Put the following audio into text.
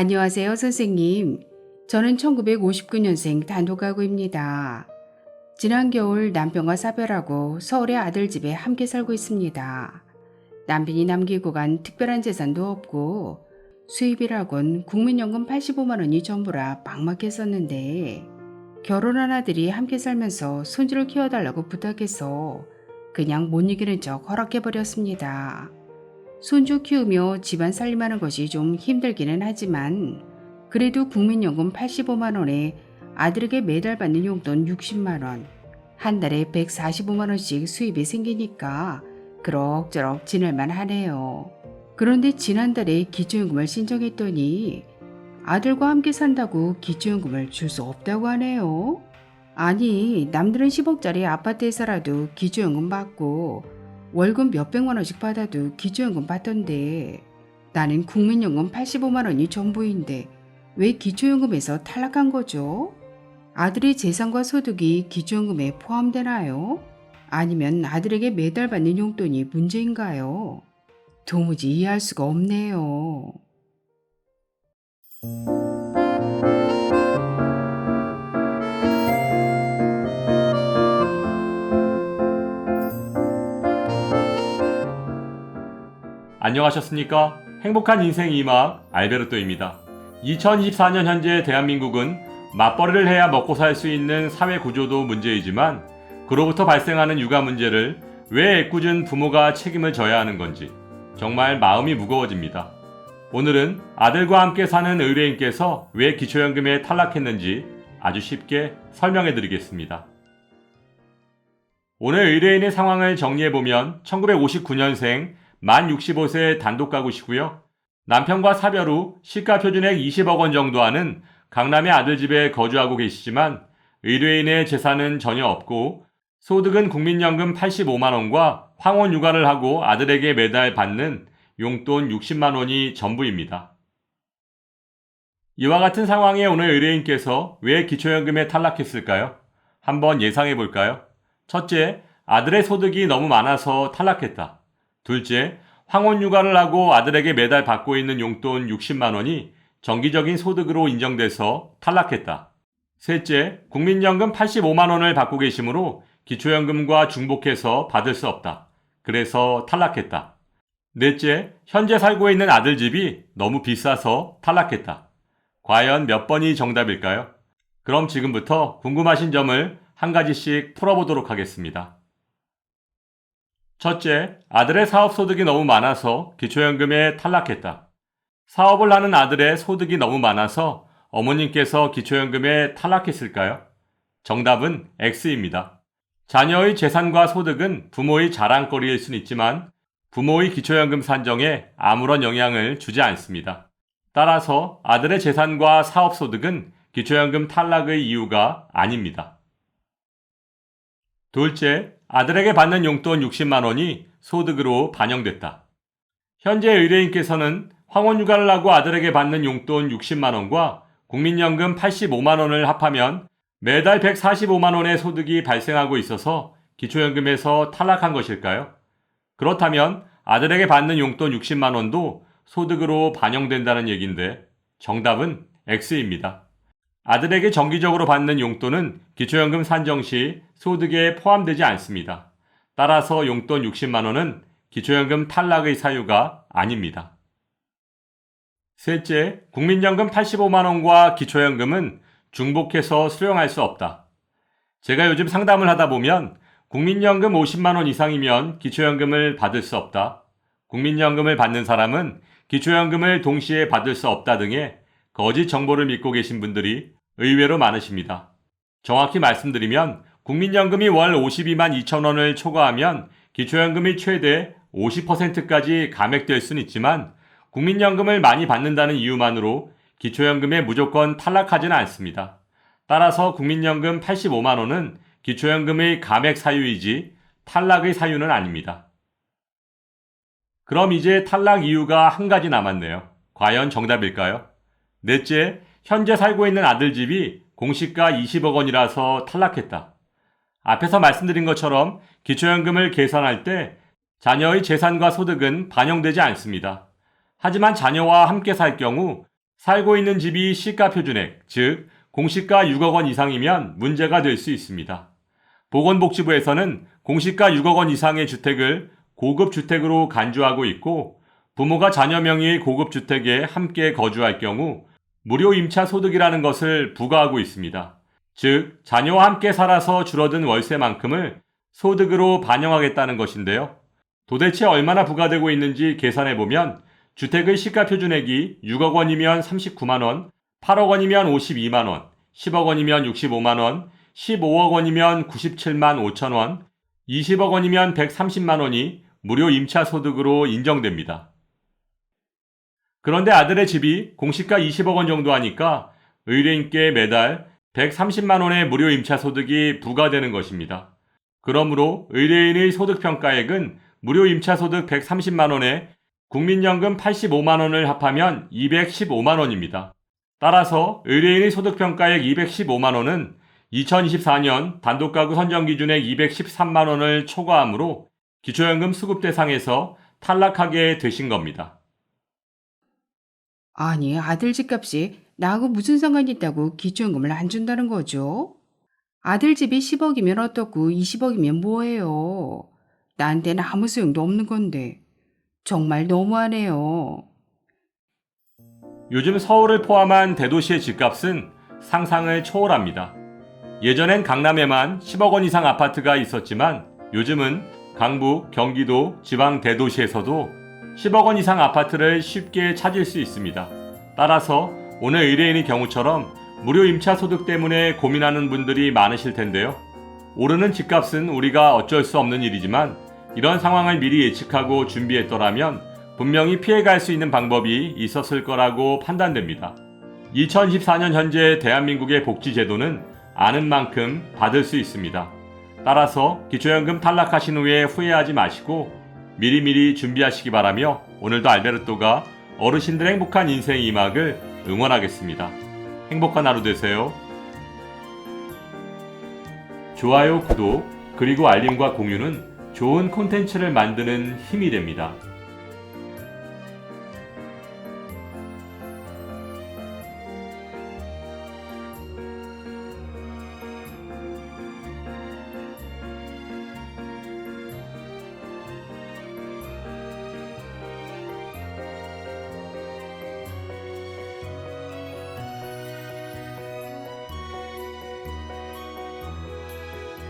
안녕하세요, 선생님. 저는 1959년생 단독가구입니다. 지난 겨울 남편과 사별하고 서울의 아들 집에 함께 살고 있습니다. 남편이 남기고 간 특별한 재산도 없고 수입이라곤 국민연금 85만 원이 전부라 막막했었는데 결혼한 아들이 함께 살면서 손주를 키워달라고 부탁해서 그냥 못 이기는 척 허락해버렸습니다. 손주 키우며 집안 살림하는 것이 좀 힘들기는 하지만 그래도 국민연금 85만 원에 아들에게 매달 받는 용돈 60만 원, 한 달에 145만 원씩 수입이 생기니까 그럭저럭 지낼만 하네요. 그런데 지난달에 기초연금을 신청했더니 아들과 함께 산다고 기초연금을 줄 수 없다고 하네요. 아니, 남들은 10억짜리 아파트에 살아도 기초연금 받고 월급 몇백만 원씩 받아도 기초연금 받던데 나는 국민연금 85만 원이 전부인데 왜 기초연금에서 탈락한 거죠? 아들의 재산과 소득이 기초연금에 포함되나요? 아니면 아들에게 매달 받는 용돈이 문제인가요? 도무지 이해할 수가 없네요. 안녕하셨습니까? 행복한 인생 2막 알베르토입니다. 2024년 현재 대한민국은 맞벌이를 해야 먹고 살 수 있는 사회 구조도 문제이지만 그로부터 발생하는 육아 문제를 왜 애꿎은 부모가 책임을 져야 하는 건지 정말 마음이 무거워집니다. 오늘은 아들과 함께 사는 의뢰인께서 왜 기초연금에 탈락했는지 아주 쉽게 설명해 드리겠습니다. 오늘 의뢰인의 상황을 정리해보면 1959년생 만 65세 단독가구시고요. 남편과 사별 후 시가 표준액 20억 원 정도 하는 강남의 아들 집에 거주하고 계시지만 의뢰인의 재산은 전혀 없고 소득은 국민연금 85만 원과 황혼 육아를 하고 아들에게 매달 받는 용돈 60만 원이 전부입니다. 이와 같은 상황에 오늘 의뢰인께서 왜 기초연금에 탈락했을까요? 한번 예상해 볼까요? 첫째, 아들의 소득이 너무 많아서 탈락했다. 둘째, 황혼 육아를 하고 아들에게 매달 받고 있는 용돈 60만 원이 정기적인 소득으로 인정돼서 탈락했다. 셋째, 국민연금 85만 원을 받고 계시므로 기초연금과 중복해서 받을 수 없다. 그래서 탈락했다. 넷째, 현재 살고 있는 아들 집이 너무 비싸서 탈락했다. 과연 몇 번이 정답일까요? 그럼 지금부터 궁금하신 점을 한 가지씩 풀어보도록 하겠습니다. 첫째, 아들의 사업 소득이 너무 많아서 기초연금에 탈락했다. 사업을 하는 아들의 소득이 너무 많아서 어머님께서 기초연금에 탈락했을까요? 정답은 X입니다. 자녀의 재산과 소득은 부모의 자랑거리일 수는 있지만 부모의 기초연금 산정에 아무런 영향을 주지 않습니다. 따라서 아들의 재산과 사업 소득은 기초연금 탈락의 이유가 아닙니다. 둘째, 아들에게 받는 용돈 60만 원이 소득으로 반영됐다. 현재 의뢰인께서는 황혼육아를 하고 아들에게 받는 용돈 60만 원과 국민연금 85만 원을 합하면 매달 145만 원의 소득이 발생하고 있어서 기초연금에서 탈락한 것일까요? 그렇다면 아들에게 받는 용돈 60만 원도 소득으로 반영된다는 얘기인데 정답은 X입니다. 아들에게 정기적으로 받는 용돈은 기초연금 산정 시 소득에 포함되지 않습니다. 따라서 용돈 60만 원은 기초연금 탈락의 사유가 아닙니다. 셋째, 국민연금 85만 원과 기초연금은 중복해서 수령할 수 없다. 제가 요즘 상담을 하다 보면 국민연금 50만 원 이상이면 기초연금을 받을 수 없다. 국민연금을 받는 사람은 기초연금을 동시에 받을 수 없다 등의 거짓 정보를 믿고 계신 분들이 의외로 많으십니다. 정확히 말씀드리면 국민연금이 월 52만 2천 원을 초과하면 기초연금이 최대 50%까지 감액될 수는 있지만 국민연금을 많이 받는다는 이유만으로 기초연금에 무조건 탈락하지는 않습니다. 따라서 국민연금 85만 원은 기초연금의 감액 사유이지 탈락의 사유는 아닙니다. 그럼 이제 탈락 이유가 한 가지 남았네요. 과연 정답일까요? 넷째, 현재 살고 있는 아들 집이 공시가 20억 원이라서 탈락했다. 앞에서 말씀드린 것처럼 기초연금을 계산할 때 자녀의 재산과 소득은 반영되지 않습니다. 하지만 자녀와 함께 살 경우 살고 있는 집이 시가 표준액, 즉 공시가 6억 원 이상이면 문제가 될 수 있습니다. 보건복지부에서는 공시가 6억 원 이상의 주택을 고급주택으로 간주하고 있고 부모가 자녀 명의의 고급주택에 함께 거주할 경우 무료 임차 소득이라는 것을 부과하고 있습니다. 즉, 자녀와 함께 살아서 줄어든 월세만큼을 소득으로 반영하겠다는 것인데요. 도대체 얼마나 부과되고 있는지 계산해보면 주택의 시가 표준액이 6억 원이면 39만 원, 8억 원이면 52만 원, 10억 원이면 65만 원, 15억 원이면 97만 5천 원, 20억 원이면 130만 원이 무료 임차 소득으로 인정됩니다. 그런데 아들의 집이 공시가 20억 원 정도 하니까 의뢰인께 매달 130만 원의 무료 임차 소득이 부과되는 것입니다. 그러므로 의뢰인의 소득평가액은 무료 임차 소득 130만 원에 국민연금 85만 원을 합하면 215만 원입니다. 따라서 의뢰인의 소득평가액 215만 원은 2024년 단독가구 선정기준액 213만 원을 초과하므로 기초연금 수급 대상에서 탈락하게 되신 겁니다. 아니, 아들 집값이 나하고 무슨 상관이 있다고 기초연금을 안 준다는 거죠? 아들 집이 10억이면 어떻고 20억이면 뭐예요? 나한테는 아무 소용도 없는 건데. 정말 너무하네요. 요즘 서울을 포함한 대도시의 집값은 상상을 초월합니다. 예전엔 강남에만 10억 원 이상 아파트가 있었지만 요즘은 강북, 경기도, 지방 대도시에서도 10억 원 이상 아파트를 쉽게 찾을 수 있습니다. 따라서 오늘 의뢰인의 경우처럼 무료 임차 소득 때문에 고민하는 분들이 많으실 텐데요. 오르는 집값은 우리가 어쩔 수 없는 일이지만 이런 상황을 미리 예측하고 준비했더라면 분명히 피해갈 수 있는 방법이 있었을 거라고 판단됩니다. 2014년 현재 대한민국의 복지제도는 아는 만큼 받을 수 있습니다. 따라서 기초연금 탈락하신 후에 후회하지 마시고 미리미리 준비하시기 바라며 오늘도 알베르토가 어르신들의 행복한 인생 2막을 응원하겠습니다. 행복한 하루 되세요. 좋아요, 구독, 그리고 알림과 공유는 좋은 콘텐츠를 만드는 힘이 됩니다.